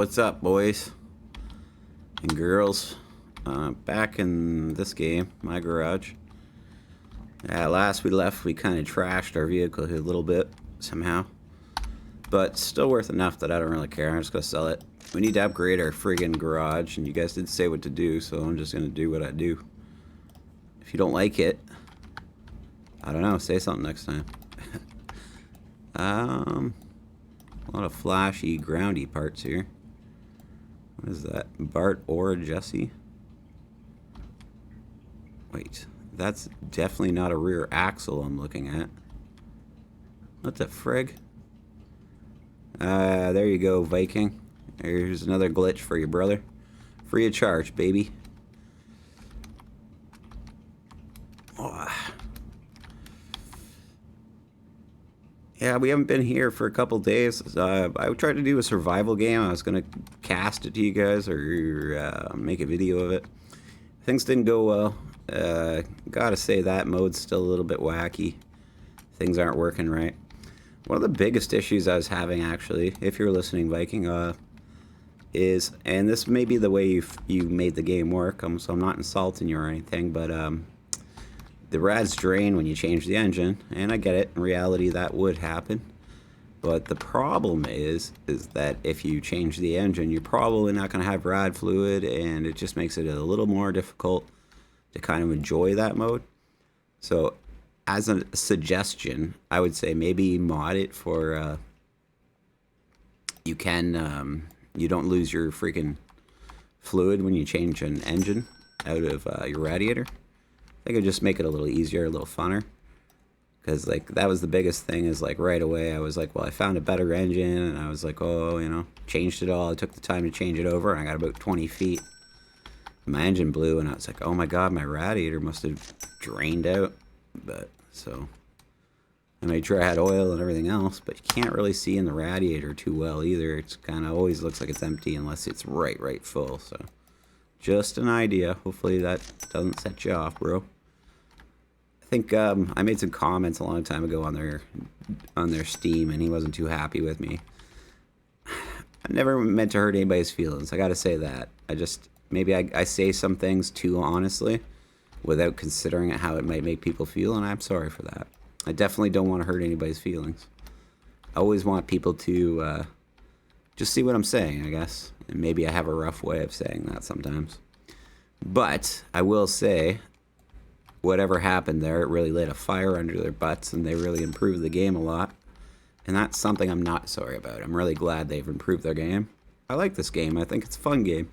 What's up, boys and girls? Back in this game, my garage. Last we left, we kind of trashed our vehicle here a little bit, somehow. But still worth enough that I don't really care. I'm just going to sell it. We need to upgrade our friggin' garage, and you guys didn't say what to do, so I'm just going to do what I do. If you don't like it, I don't know, say something next time. A lot of flashy, groundy parts here. What is that? Bart or Jesse? Wait, that's definitely not a rear axle I'm looking at. What the frig? There you go, Viking. There's another glitch for you, brother. Free of charge, baby. Oh. Yeah, we haven't been here for a couple days. I tried to do a survival game. I was going to cast it to you guys or make a video of it. Things didn't go well. Gotta say that mode's still a little bit wacky. Things aren't working right. One of the biggest issues I was having, actually, if you're listening, Viking, is, and this may be the way you made the game work, so I'm not insulting you or anything, but the rads drain when you change the engine, and I get it. In reality, that would happen. But the problem is that if you change the engine, you're probably not going to have rad fluid, and it just makes it a little more difficult to kind of enjoy that mode. So, as a suggestion, I would say maybe mod it for you don't lose your freaking fluid when you change an engine out of your radiator. I think it'd just make it a little easier, a little funner. Because, like, that was the biggest thing is, like, right away I was like, well, I found a better engine, and I was like, oh, changed it all. I took the time to change it over, and I got about 20 feet. My engine blew, and I was like, oh my god, my radiator must have drained out. But, so, I made sure I had oil and everything else, but you can't really see in the radiator too well either. It's kind of always looks like it's empty unless it's right full, so. Just an idea. Hopefully that doesn't set you off, bro. I think I made some comments a long time ago on their Steam, and he wasn't too happy with me. I never meant to hurt anybody's feelings. I gotta say that. Maybe I say some things too honestly, without considering how it might make people feel, and I'm sorry for that. I definitely don't want to hurt anybody's feelings. I always want people to just see what I'm saying, I guess. And maybe I have a rough way of saying that sometimes. But I will say, whatever happened there, it really lit a fire under their butts, and they really improved the game a lot. And that's something I'm not sorry about. I'm really glad they've improved their game. I like this game. I think it's a fun game.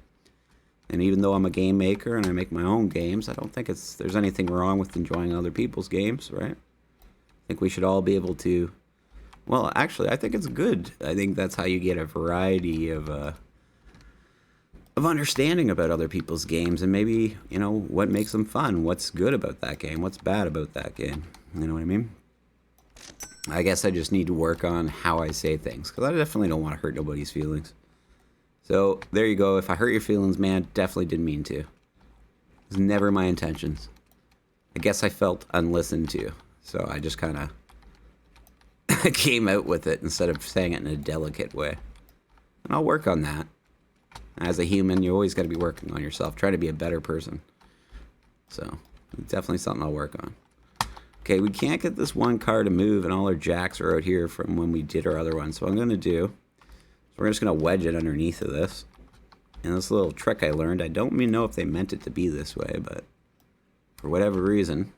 And even though I'm a game maker and I make my own games, I don't think there's anything wrong with enjoying other people's games, right? I think we should all be able to... Well, actually, I think it's good. I think that's how you get a variety of understanding about other people's games, and maybe, what makes them fun, what's good about that game, what's bad about that game. You know what I mean? I guess I just need to work on how I say things, because I definitely don't want to hurt nobody's feelings. So, there you go. If I hurt your feelings, man, definitely didn't mean to. It was never my intentions. I guess I felt unlistened to, so I just kind of came out with it instead of saying it in a delicate way. And I'll work on that. As a human, you always got to be working on yourself, trying to be a better person. So, it's definitely something I'll work on. Okay, we can't get this one car to move, and all our jacks are out here from when we did our other one. So, what I'm going to do, we're just going to wedge it underneath of this. And this little trick I learned, I don't even know if they meant it to be this way, but for whatever reason,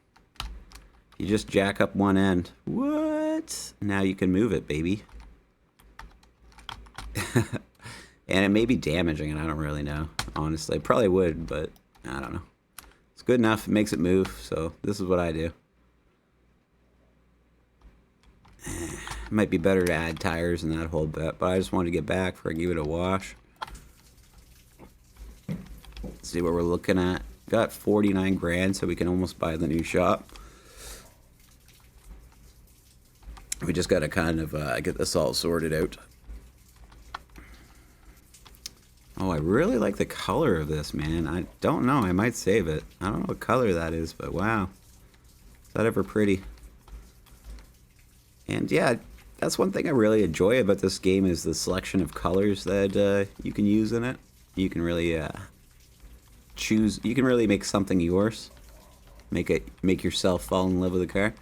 you just jack up one end. What? Now you can move it, baby. And it may be damaging, and I don't really know. Honestly, it probably would, but I don't know. It's good enough. It makes it move, so this is what I do. It might be better to add tires and that whole bit, but I just wanted to get back before I give it a wash. Let's see what we're looking at. Got 49 grand, so we can almost buy the new shop. We just got to kind of get this all sorted out. Oh, I really like the color of this, man. I don't know. I might save it. I don't know what color that is, but wow. Is that ever pretty? And yeah, that's one thing I really enjoy about this game is the selection of colors that you can use in it. You can really choose. You can really make something yours. Make yourself fall in love with a car.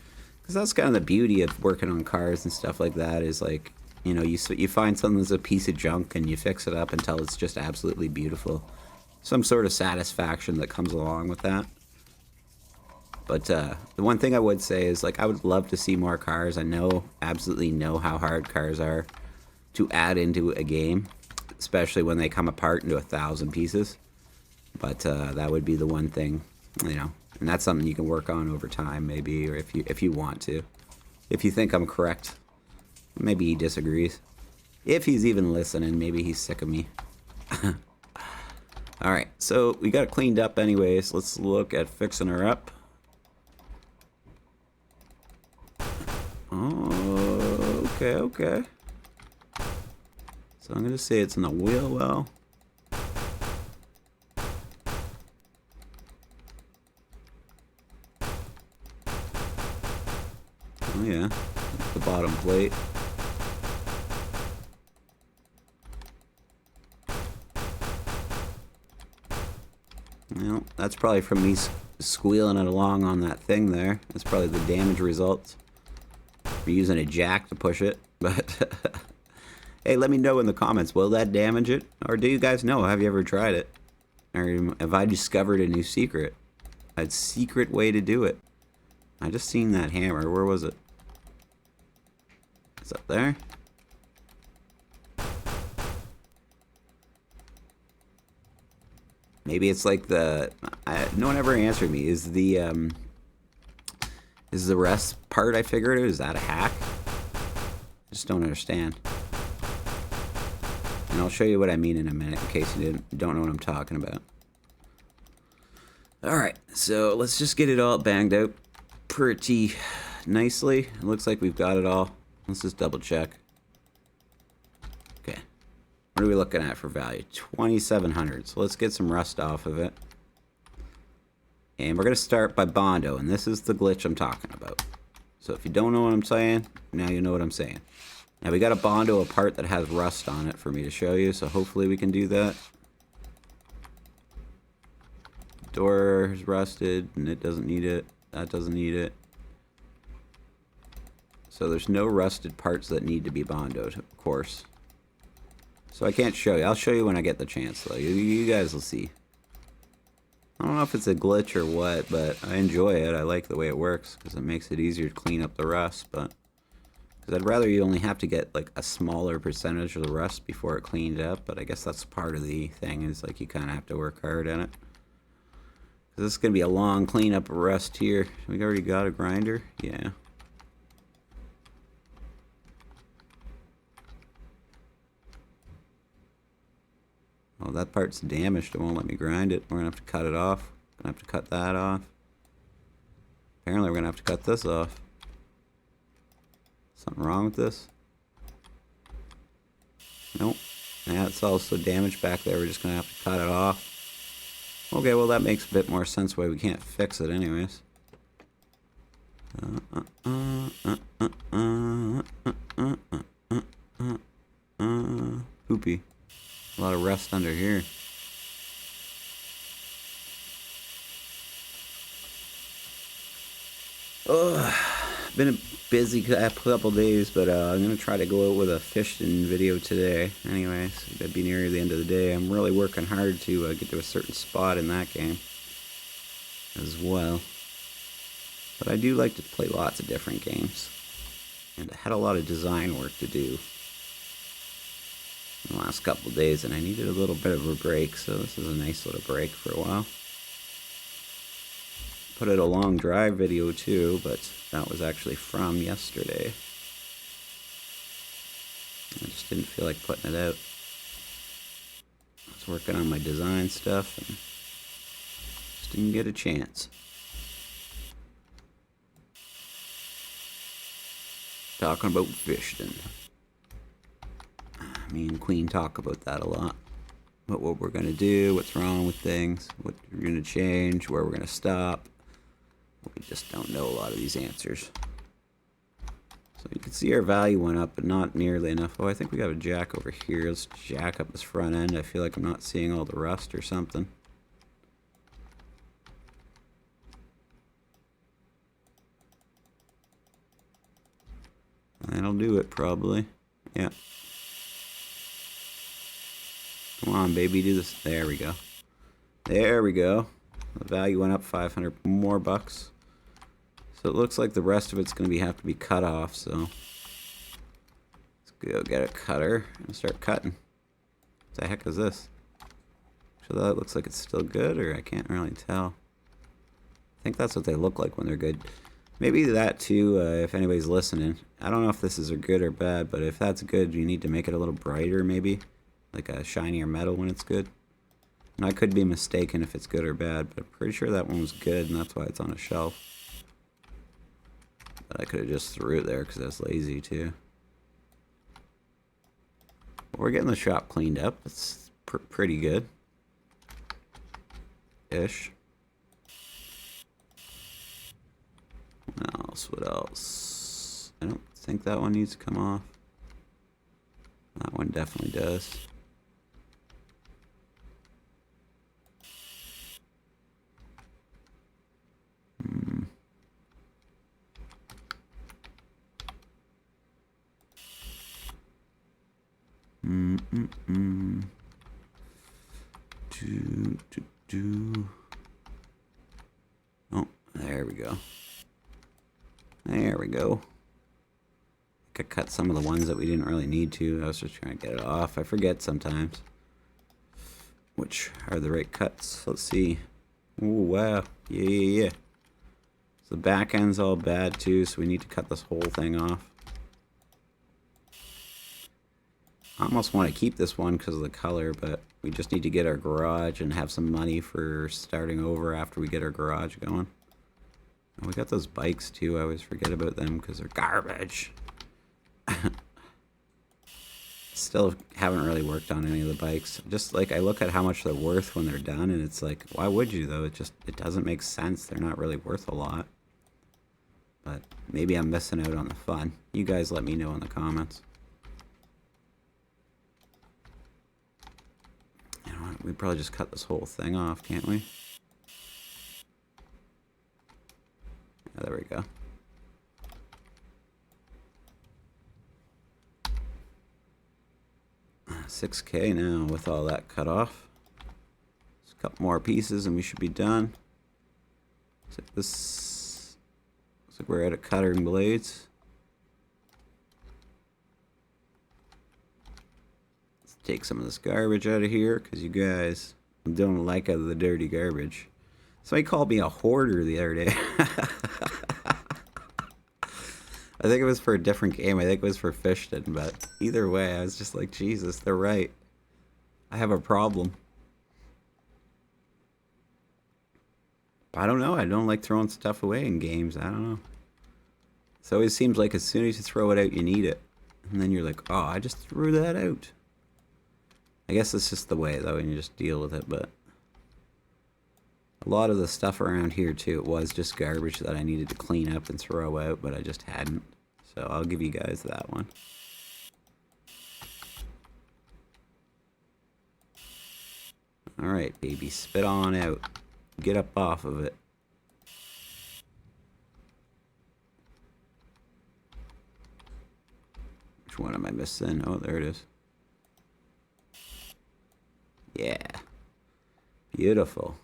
Because that's kind of the beauty of working on cars and stuff like that. Is like, you know, you find something that's a piece of junk and you fix it up until it's just absolutely beautiful. Some sort of satisfaction that comes along with that. But the one thing I would say is, like, I would love to see more cars. I absolutely know how hard cars are to add into a game, especially when they come apart into 1,000 pieces. But that would be the one thing, you know, and that's something you can work on over time, maybe, or if you want to. If you think I'm correct, maybe he disagrees. If he's even listening, maybe he's sick of me. All right, so we got it cleaned up anyways. Let's look at fixing her up. Oh, okay. So I'm gonna say it's in the wheel well. Oh yeah, the bottom plate. Well, that's probably from me squealing it along on that thing there. That's probably the damage results. We're using a jack to push it, but hey, let me know in the comments, will that damage it? Or do you guys know? Have you ever tried it? Or have I discovered a new secret? A secret way to do it. I just seen that hammer. Where was it? It's up there. Maybe it's like the... no one ever answered me. Is the rest part I figured out, is that a hack? I just don't understand. And I'll show you what I mean in a minute in case you don't know what I'm talking about. Alright, so let's just get it all banged out pretty nicely. It looks like we've got it all. Let's just double check. Okay. What are we looking at for value? 2,700. So let's get some rust off of it. And we're going to start by Bondo, and this is the glitch I'm talking about. So if you don't know what I'm saying, now you know what I'm saying. Now we got to Bondo a part that has rust on it for me to show you, so hopefully we can do that. Door is rusted, and it doesn't need it. That doesn't need it. So there's no rusted parts that need to be Bondoed, of course. So I can't show you. I'll show you when I get the chance, though. You guys will see. I don't know if it's a glitch or what, but I enjoy it. I like the way it works because it makes it easier to clean up the rust. But because I'd rather you only have to get like a smaller percentage of the rust before it cleaned up. But I guess that's part of the thing, is like you kind of have to work hard at it. Because this is going to be a long cleanup of rust here. We already got a grinder? Yeah. Oh, that part's damaged. It won't let me grind it. We're going to have to cut it off. Going to have to cut that off. Apparently we're going to have to cut this off. Something wrong with this? Nope. Yeah, it's also damaged back there. We're just going to have to cut it off. Okay, well that makes a bit more sense why we can't fix it anyways. Poopy. A lot of rust under here. Been a busy couple days, but I'm gonna try to go out with a fishing video today. Anyways, it'll be near the end of the day. I'm really working hard to get to a certain spot in that game as well. But I do like to play lots of different games, and I had a lot of design work to do in the last couple of days, and I needed a little bit of a break, so this is a nice little break for a while. Put out a long drive video too, but that was actually from yesterday. I just didn't feel like putting it out. I was working on my design stuff and just didn't get a chance. Talking about fishing. Me and Queen talk about that a lot. About what we're gonna do, what's wrong with things, what we're gonna change, where we're gonna stop. We just don't know a lot of these answers. So you can see our value went up, but not nearly enough. Oh, I think we got a jack over here. Let's jack up this front end. I feel like I'm not seeing all the rust or something. That'll do it, probably. Yeah. Come on, baby, do this. There we go. There we go. The value went up 500 more bucks. So it looks like the rest of it's going to have to be cut off, so let's go get a cutter and start cutting. What the heck is this? So that looks like it's still good, or I can't really tell. I think that's what they look like when they're good. Maybe that too, if anybody's listening. I don't know if this is good or bad, but if that's good, you need to make it a little brighter maybe. Like a shinier metal when it's good. And I could be mistaken if it's good or bad, but I'm pretty sure that one was good, and that's why it's on a shelf. But I could have just threw it there because that's lazy too. But we're getting the shop cleaned up. It's pretty good. Ish. What else? What else? I don't think that one needs to come off. That one definitely does. Oh, there we go. There we go. I could cut some of the ones that we didn't really need to. I was just trying to get it off. I forget sometimes which are the right cuts. Let's see. Oh, wow. Yeah. So the back end's all bad too, so we need to cut this whole thing off. I almost want to keep this one because of the color, but we just need to get our garage and have some money for starting over after we get our garage going. And we got those bikes too. I always forget about them because they're garbage. Still haven't really worked on any of the bikes. Just like I look at how much they're worth when they're done, and it's like, why would you though? It doesn't make sense. They're not really worth a lot. But maybe I'm missing out on the fun. You guys let me know in the comments. You know what? We probably just cut this whole thing off, can't we? Yeah, there we go. $6K now with all that cut off. Just a couple more pieces and we should be done. Looks like this. Looks like we're out of cutting blades. Let's take some of this garbage out of here because you guys don't like the dirty garbage. Somebody called me a hoarder the other day. I think it was for a different game. I think it was for Fishton, but either way, I was just like, Jesus, they're right. I have a problem. I don't know. I don't like throwing stuff away in games. I don't know. It always seems like as soon as you throw it out, you need it. And then you're like, oh, I just threw that out. I guess it's just the way, though, and you just deal with it, but a lot of the stuff around here, too, it was just garbage that I needed to clean up and throw out, but I just hadn't. So I'll give you guys that one. Alright, baby, spit on out. Get up off of it. Which one am I missing? Oh, there it is. Yeah. Beautiful.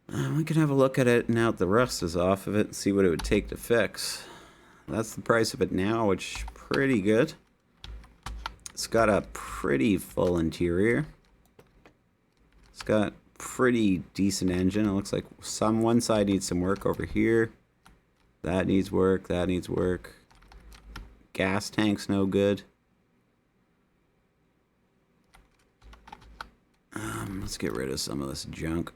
We can have a look at it now that the rust is off of it and see what it would take to fix. That's the price of it now, which is pretty good. It's got a pretty full interior. It's got pretty decent engine. It looks like one side needs some work over here. That needs work. That needs work. Gas tank's no good. Let's get rid of some of this junk.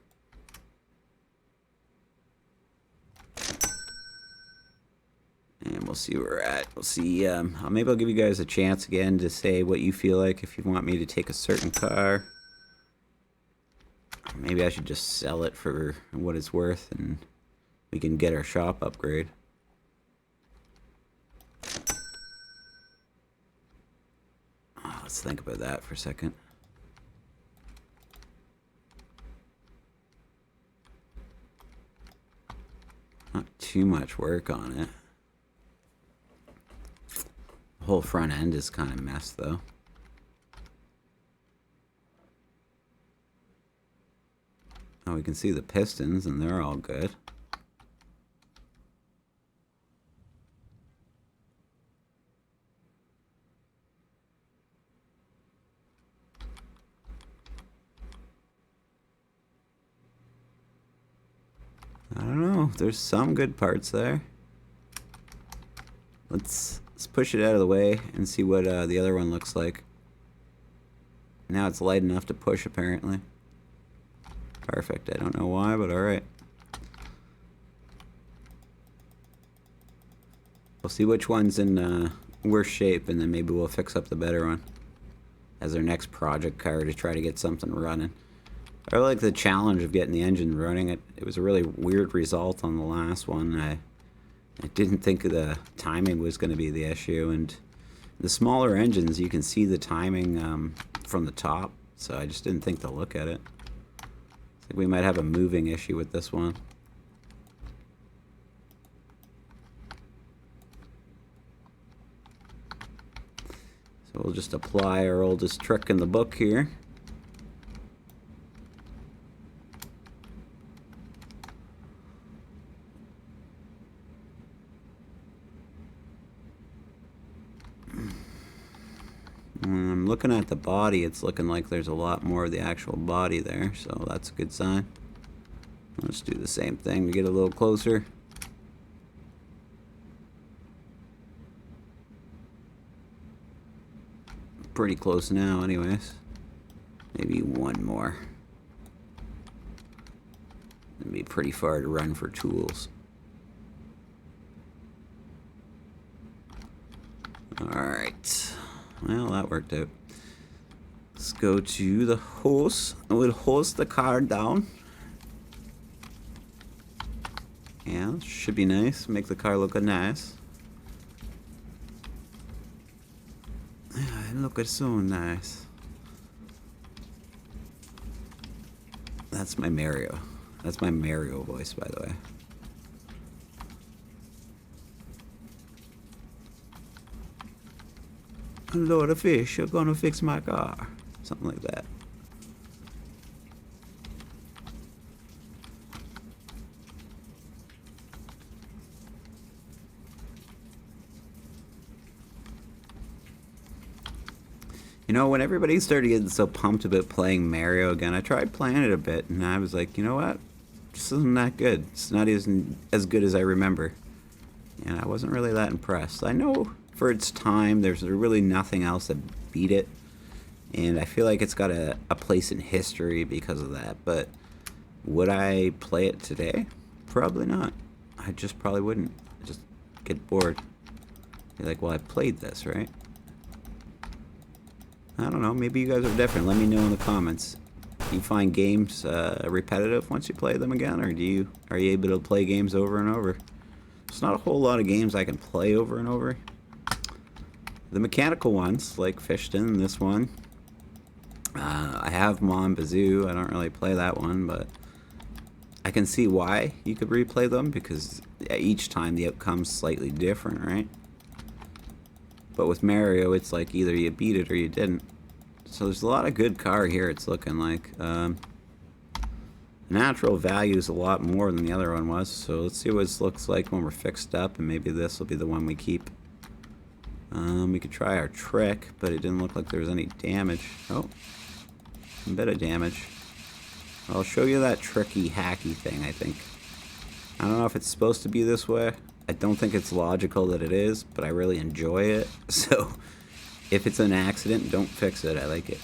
And we'll see where we're at. We'll see. Maybe I'll give you guys a chance again to say what you feel like if you want me to take a certain car. Maybe I should just sell it for what it's worth and we can get our shop upgrade. Let's think about that for a second. Not too much work on it. The whole front end is kind of messed though. Oh, we can see the pistons and they're all good. I don't know. There's some good parts there. Let's push it out of the way and see what the other one looks like. Now it's light enough to push, apparently. Perfect. I don't know why, but alright. We'll see which one's in worse shape, and then maybe we'll fix up the better one as our next project car to try to get something running. I like the challenge of getting the engine running. It was a really weird result on the last one. I didn't think the timing was going to be the issue, and the smaller engines you can see the timing from the top, so I just didn't think to look at it. I think we might have a moving issue with this one. So we'll just apply our oldest trick in the book here. I'm looking at the body, it's looking like there's a lot more of the actual body there, so that's a good sign. Let's do the same thing to get a little closer. Pretty close now anyways. Maybe one more. It'd be pretty far to run for tools. Alright. Well, that worked out. Let's go to the hose. We'll hose the car down. Yeah, should be nice. Make the car look nice. Yeah, look so nice. That's my Mario. That's my Mario voice, by the way. Lord of fish, you're gonna fix my car. Something like that. You know, when everybody started getting so pumped about playing Mario again, I tried playing it a bit, and I was like, you know what? This isn't that good. It's not as good as I remember. And I wasn't really that impressed. I know for its time, there's really nothing else that beat it. And I feel like it's got a place in history because of that. But would I play it today? Probably not. I just probably wouldn't. I'd just get bored. Be like, well, I played this, right? I don't know. Maybe you guys are different. Let me know in the comments. Do you find games repetitive once you play them again? Or are you able to play games over and over? There's not a whole lot of games I can play over and over. The mechanical ones, like Fishton, this one. I have Mon Bazoo. I don't really play that one, but I can see why you could replay them, because each time the outcome's slightly different, right? But with Mario, it's like either you beat it or you didn't. So there's a lot of good car here, it's looking like. Natural value is a lot more than the other one was, so let's see what this looks like when we're fixed up, and maybe this will be the one we keep. We could try our trick, but it didn't look like there was any damage. Oh, a bit of damage. I'll show you that tricky, hacky thing, I think. I don't know if it's supposed to be this way. I don't think it's logical that it is, but I really enjoy it. So, if it's an accident, don't fix it. I like it.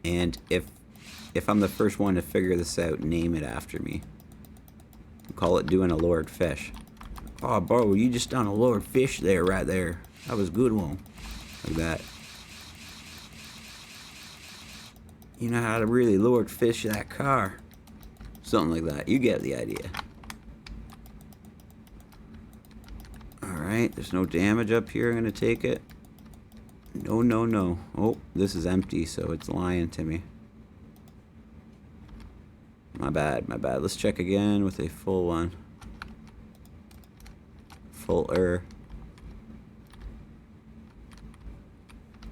And if I'm the first one to figure this out, name it after me. Call it doing a Lord Fish. Oh, bro, you just done a Lord Fish there, right there. That was a good one. Like that. You know how to really Lord Fish that car. Something like that. You get the idea. Alright. Alright, there's no damage up here. I'm gonna take it. No, no, no. Oh, this is empty, so it's lying to me. My bad, my bad. Let's check again with a full one. Fuller.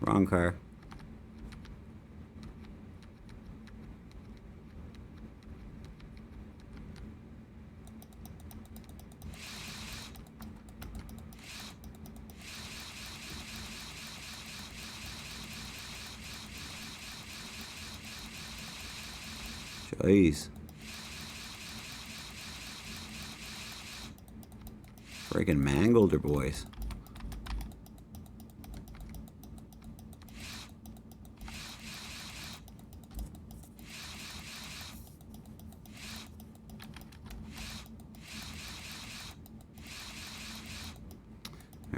Wrong car. Jeez. Friggin' mangled her, boys.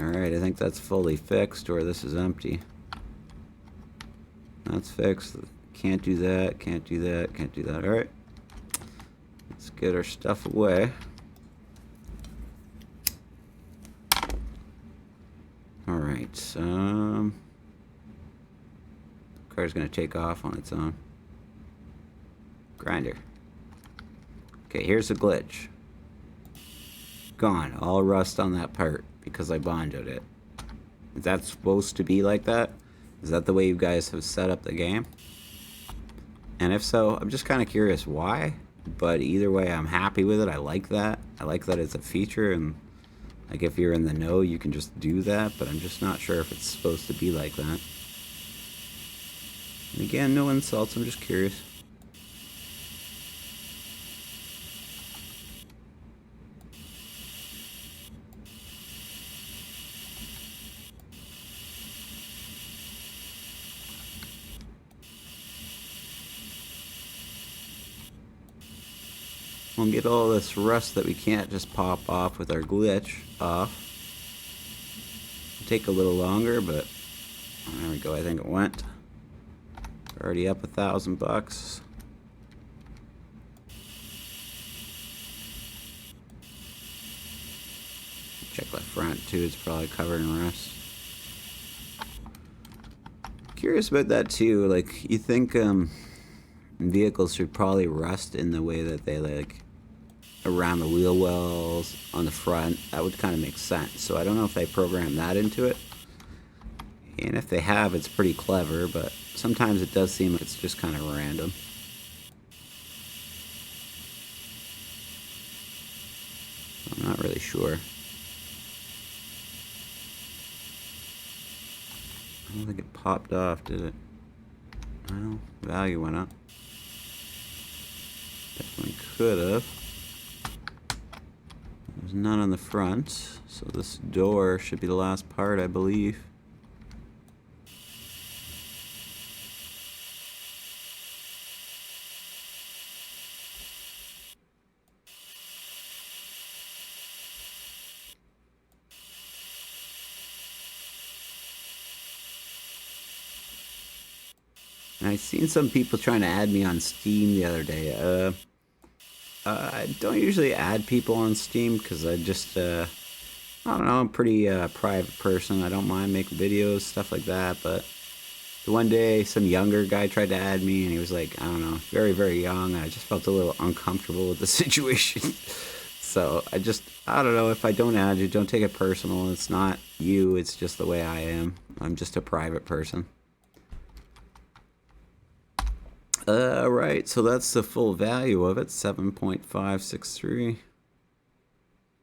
Alright, I think that's fully fixed, or this is empty. That's fixed. Can't do that, can't do that, can't do that. Alright. Let's get our stuff away. Alright, car's gonna take off on its own. Grinder. Okay, here's a glitch. Gone. All rust on that part because I bondoed it. Is that supposed to be like that? Is that the way you guys have set up the game? And if so, I'm just kind of curious why. But either way, I'm happy with it. I like that. I like that it's a feature, and like if you're in the know, you can just do that. But I'm just not sure if it's supposed to be like that. And again, no insults. I'm just curious. We'll get all this rust that we can't just pop off with our glitch off. It'll take a little longer, but there we go. I think it went. Already up $1,000. Check the front too. It's probably covered in rust. Curious about that too. Like, you think vehicles should probably rust in the way that they like around the wheel wells on the front. That would kind of make sense. So I don't know if they programmed that into it, and if they have, it's pretty clever, but sometimes it does seem like it's just kind of random. I'm not really sure. I don't think it popped off, did it? Well, value went up. Definitely could have. There's none on the front, so this door should be the last part, I believe. And I seen some people trying to add me on Steam the other day. I don't usually add people on Steam because I just, I don't know, I'm a pretty private person. I don't mind making videos, stuff like that. But the one day, some younger guy tried to add me, and he was like, I don't know, very, very young. I just felt a little uncomfortable with the situation. So I don't know, if I don't add you, don't take it personal. It's not you, it's just the way I am. I'm just a private person. Right, so that's the full value of it, 7.563.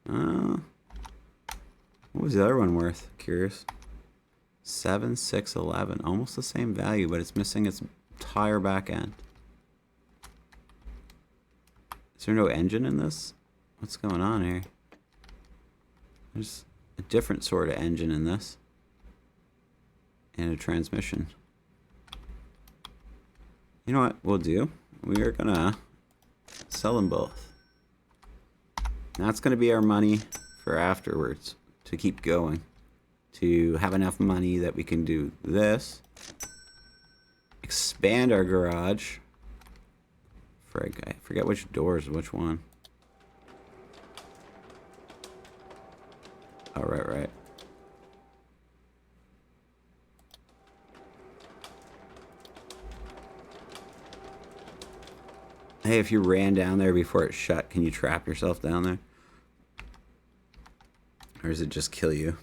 What was the other one worth? Curious. 7,611, almost the same value, but it's missing its entire back end. Is there no engine in this? What's going on here? There's a different sort of engine in this. And a transmission. You know what we'll do? We are gonna sell them both. That's gonna be our money for afterwards to keep going. To have enough money that we can do this. Expand our garage. Frig, I forget which doors, which one. Oh, right. Hey, if you ran down there before it shut, can you trap yourself down there? Or does it just kill you?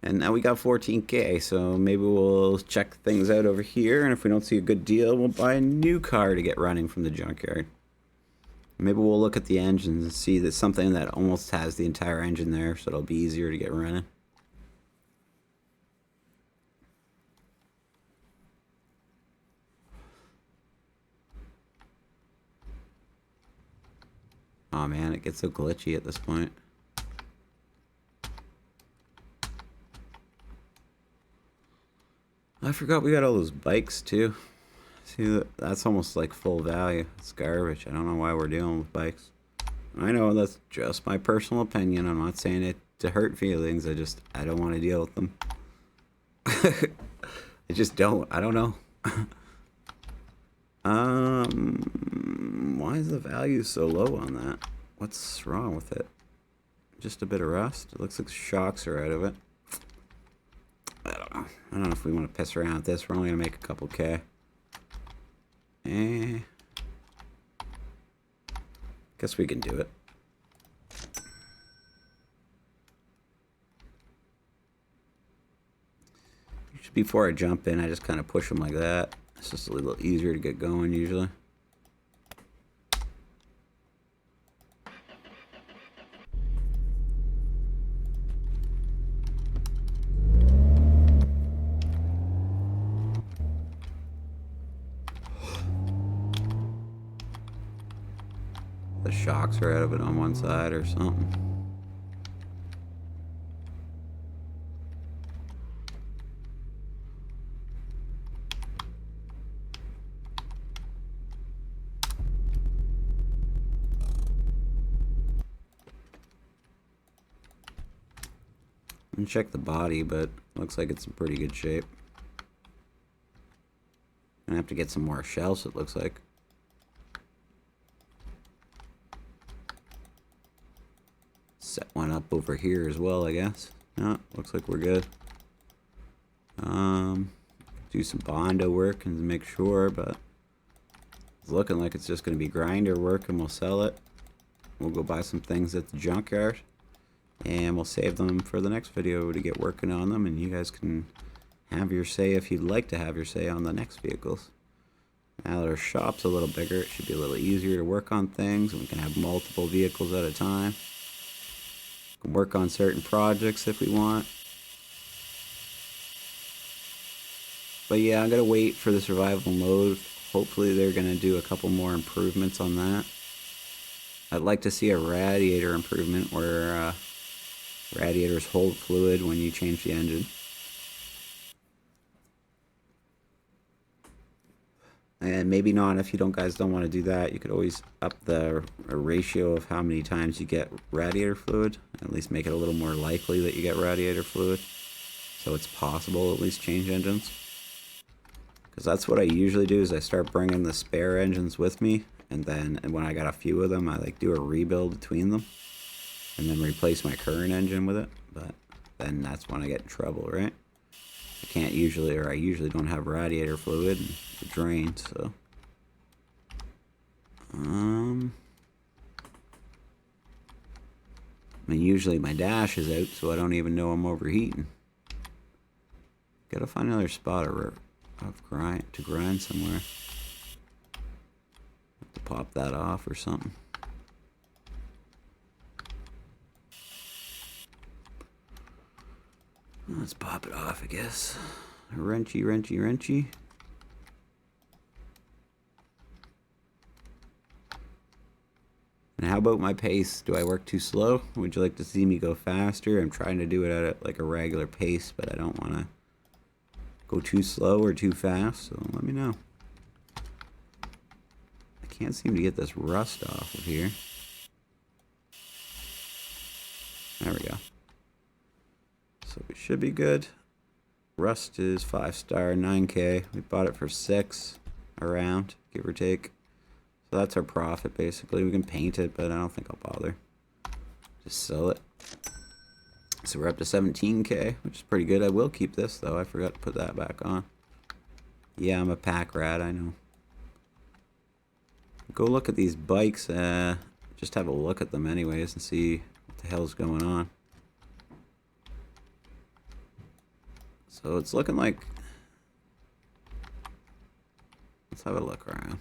And now we got 14K, so maybe we'll check things out over here, and if we don't see a good deal, we'll buy a new car to get running from the junkyard. Maybe we'll look at the engines and see that something that almost has the entire engine there, so it'll be easier to get running. Oh man, it gets so glitchy at this point. I forgot we got all those bikes too. See, that's almost like full value. It's garbage. I don't know why we're dealing with bikes. I know that's just my personal opinion. I'm not saying it to hurt feelings. I don't want to deal with them. I just don't. I don't know. Why is the value so low on that? What's wrong with it? Just a bit of rust? It looks like the shocks are out of it. I don't know. I don't know if we want to piss around with this. We're only going to make a couple K. Guess we can do it. Before I jump in, I just kind of push them like that. It's just a little easier to get going usually. The shocks are out of it on one side or something. And check the body, but looks like it's in pretty good shape. Gonna have to get some more shells, it looks like. Set one up over here as well, I guess. No, looks like we're good. Do some Bondo work and make sure, but it's looking like it's just gonna be grinder work, and we'll sell it. We'll go buy some things at the junkyard, and we'll save them for the next video to get working on them, and you guys can have your say if you'd like to have your say on the next vehicles. Now that our shop's a little bigger, it should be a little easier to work on things, and we can have multiple vehicles at a time. We can work on certain projects if we want. But yeah, I'm gonna wait for the survival mode. Hopefully they're gonna do a couple more improvements on that. I'd like to see a radiator improvement where radiators hold fluid when you change the engine. And maybe not if you guys don't want to do that. You could always up the ratio of how many times you get radiator fluid. At least make it a little more likely that you get radiator fluid. So it's possible at least change engines. Because that's what I usually do, is I start bringing the spare engines with me. And then when I got a few of them, I like do a rebuild between them. And then replace my current engine with it. But then that's when I get in trouble, right? I can't usually, or I usually don't have radiator fluid and it drains, so. I mean, usually my dash is out, so I don't even know I'm overheating. Gotta find another spot to grind somewhere. Have to pop that off or something. Let's pop it off, I guess. Wrenchy. And how about my pace? Do I work too slow? Would you like to see me go faster? I'm trying to do it at like a regular pace, but I don't want to go too slow or too fast, so let me know. I can't seem to get this rust off of here. There we go. So we should be good. Rust is 5-star, 9K. We bought it for 6 around, give or take. So that's our profit basically. We can paint it, but I don't think I'll bother. Just sell it. So we're up to 17k, which is pretty good. I will keep this, though. I forgot to put that back on. Yeah, I'm a pack rat, I know. Go look at these bikes. Just have a look at them anyways and see what the hell's going on. So it's looking like... Let's have a look around.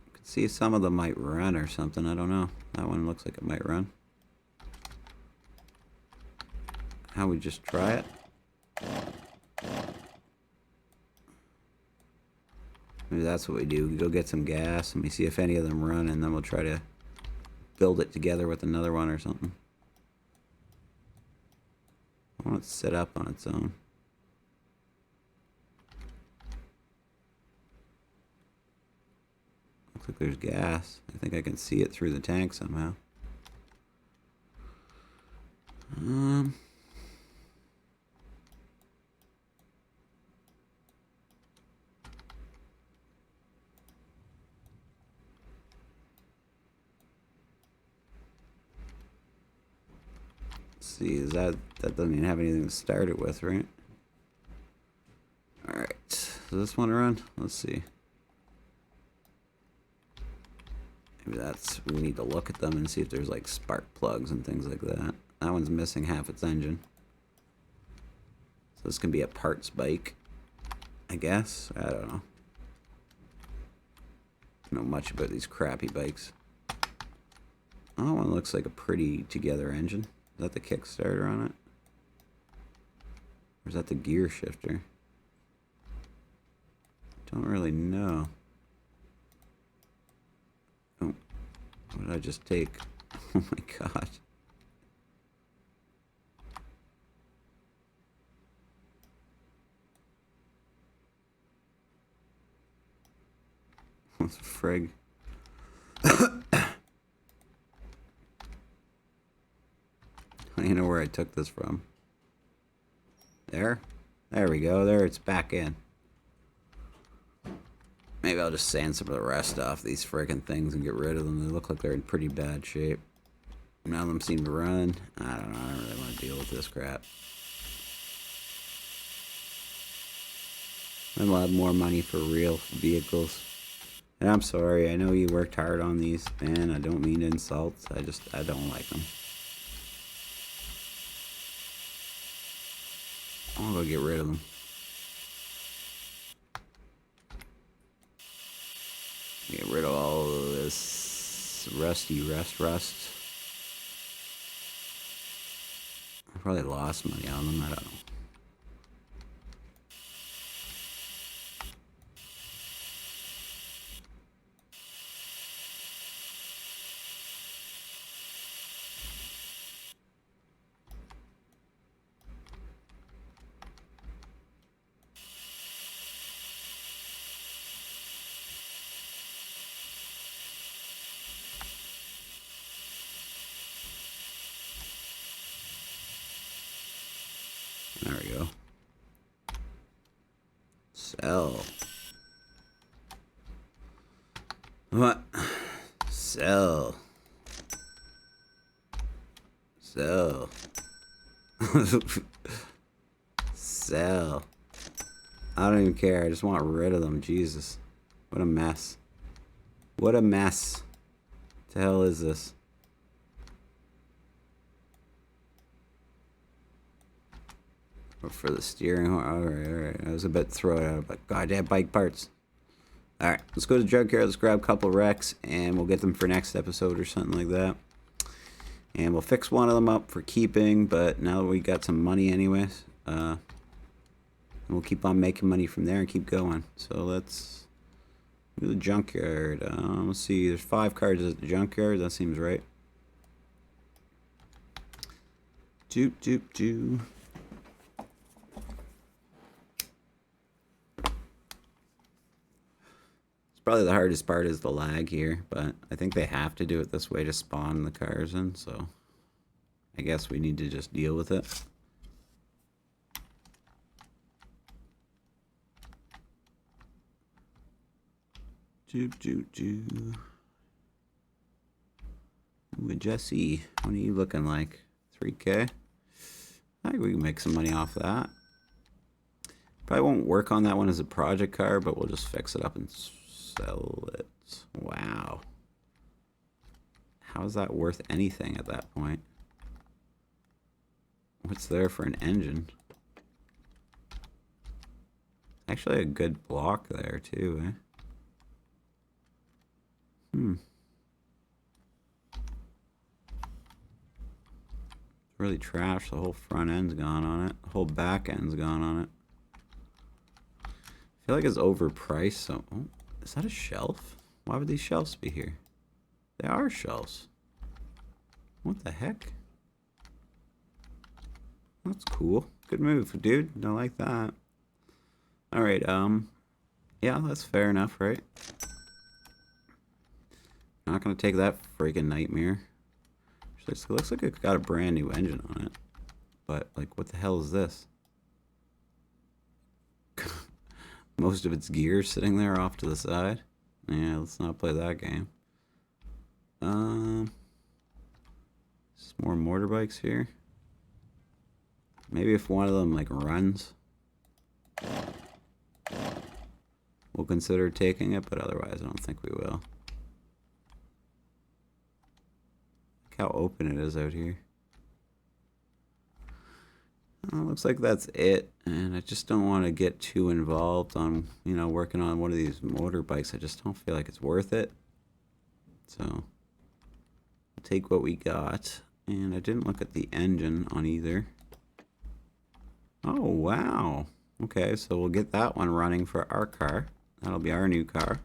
You can see some of them might run or something. I don't know. That one looks like it might run. How we just try it? Maybe that's what we do. We go get some gas and we see if any of them run, and then we'll try to build it together with another one or something. I want it to sit up on its own. Looks like there's gas. I think I can see it through the tank somehow. See, is that doesn't even have anything to start it with, right? Alright, does this one run? Let's see. Maybe that's, we need to look at them and see if there's like spark plugs and things like that. That one's missing half its engine. So this can be a parts bike, I guess. I don't know. I don't know much about these crappy bikes. Oh, that one looks like a pretty together engine. Is that the Kickstarter on it? Or is that the gear shifter? Don't really know. Oh, what did I just take? Oh my god. What's a frig? I don't even know where I took this from. There we go. There, it's back in. Maybe I'll just sand some of the rest off these friggin' things and get rid of them. They look like they're in pretty bad shape. None of them seem to run. I don't know. I don't really want to deal with this crap. I'll have more money for real vehicles. And I'm sorry. I know you worked hard on these, man. I don't mean insults. I don't like them. I'll go get rid of them. Get rid of all of this rust. I probably lost money on them. I don't know. There we go. Sell. What? Sell. Sell. Sell. I don't even care. I just want rid of them. Jesus. What a mess. What a mess. What the hell is this? For the steering horn. Alright. I was a bit thrown out, but goddamn bike parts. Alright, let's go to the junkyard. Let's grab a couple wrecks, and we'll get them for next episode or something like that. And we'll fix one of them up for keeping, but now that we got some money anyways, we'll keep on making money from there and keep going. So let's do the junkyard. Let's see, there's 5 cars at the junkyard. That seems right. Doop. Probably the hardest part is the lag here, but I think they have to do it this way to spawn the cars in, so I guess we need to just deal with it. Ooh, Jesse, what are you looking like? 3K? I think we can make some money off that. Probably won't work on that one as a project car, but we'll just fix it up and sell it. Wow. How is that worth anything at that point? What's there for an engine? Actually a good block there too, eh? Really trash. The whole front end's gone on it. The whole back end's gone on it. I feel like it's overpriced. So, oh, is that a shelf? Why would these shelves be here? They are shelves. What the heck? That's cool. Good move, dude. I like that. All right. Yeah, that's fair enough, right? Not gonna take that freaking nightmare. It looks like it's got a brand new engine on it. But, like, what the hell is this? Most of its gears sitting there off to the side. Yeah, let's not play that game. Some more motorbikes here. Maybe if one of them, like, runs, we'll consider taking it, but otherwise I don't think we will. How open it is out here. Looks like that's it, and I just don't want to get too involved on, you know, working on one of these motorbikes. I just don't feel like it's worth it. So I'll take what we got, and I didn't look at the engine on either. Oh wow, okay, so we'll get that one running for our car. That'll be our new car,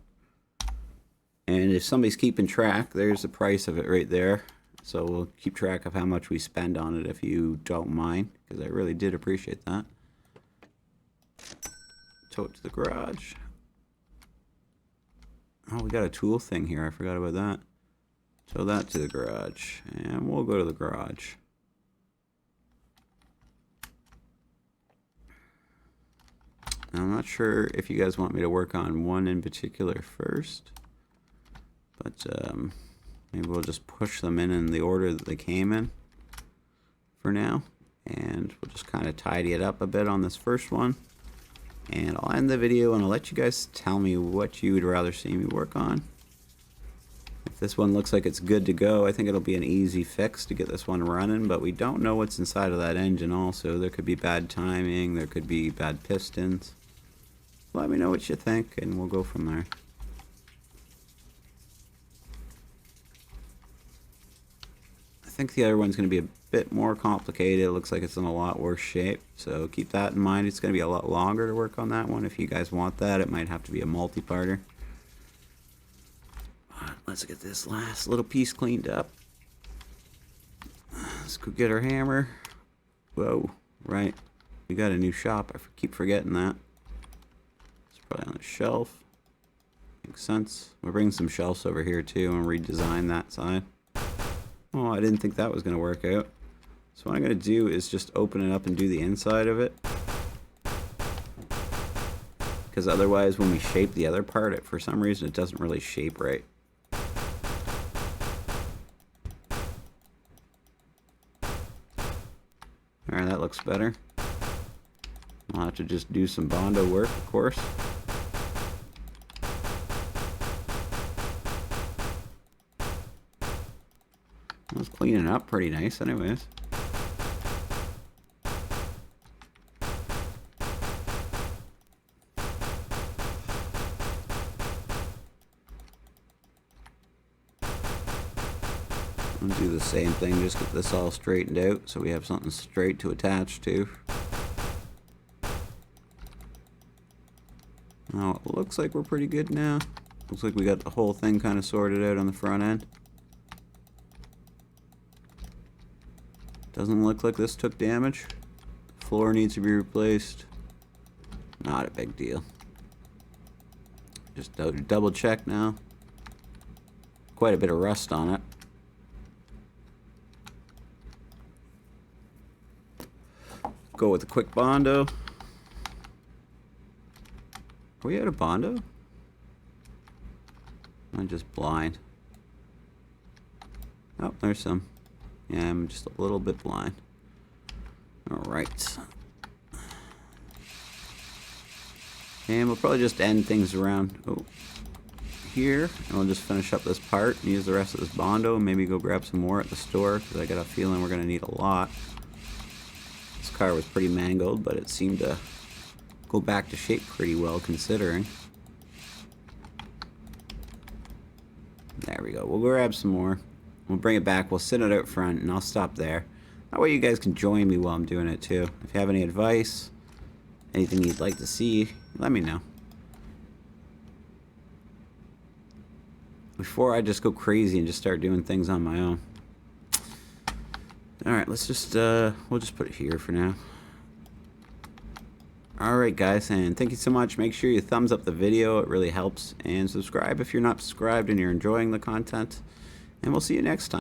and if somebody's keeping track, there's the price of it right there. So we'll keep track of how much we spend on it if you don't mind, because I really did appreciate that. Tow it to the garage. Oh, we got a tool thing here. I forgot about that. Tow that to the garage, and we'll go to the garage. Now, I'm not sure if you guys want me to work on one in particular first, but maybe we'll just push them in the order that they came in for now. And we'll just kind of tidy it up a bit on this first one. And I'll end the video and I'll let you guys tell me what you would rather see me work on. If this one looks like it's good to go, I think it'll be an easy fix to get this one running. But we don't know what's inside of that engine also. There could be bad timing, there could be bad pistons. Let me know what you think and we'll go from there. I think the other one's going to be a bit more complicated. It looks like it's in a lot worse shape, so keep that in mind. It's going to be a lot longer to work on that one. If you guys want that, it might have to be a multi-parter. Let's get this last little piece cleaned up. Let's go get our hammer. Whoa, right. We got a new shop. I keep forgetting that. It's probably on the shelf. Makes sense. We'll bring some shelves over here too and redesign that side. Oh, I didn't think that was going to work out. So what I'm going to do is just open it up and do the inside of it. Because otherwise when we shape the other part, for some reason it doesn't really shape right. Alright, that looks better. I'll have to just do some Bondo work, of course. It was cleaning up pretty nice anyways. I'll do the same thing, just get this all straightened out so we have something straight to attach to. Now it looks like we're pretty good now. Looks like we got the whole thing kind of sorted out on the front end. Doesn't look like this took damage. The floor needs to be replaced. Not a big deal. Just double check now. Quite a bit of rust on it. Go with a quick Bondo. Are we out of Bondo? I'm just blind. Oh, there's some. Yeah, I'm just a little bit blind. Alright. And we'll probably just end things around here. And we'll just finish up this part and use the rest of this Bondo and maybe go grab some more at the store, because I got a feeling we're going to need a lot. This car was pretty mangled, but it seemed to go back to shape pretty well considering. There we go. We'll grab some more. We'll bring it back. We'll sit it out front, and I'll stop there. That way you guys can join me while I'm doing it too. If you have any advice, anything you'd like to see, let me know. Before I just go crazy and just start doing things on my own. Alright, let's just, we'll just put it here for now. Alright guys, and thank you so much. Make sure you thumbs up the video, it really helps. And subscribe if you're not subscribed and you're enjoying the content. And we'll see you next time.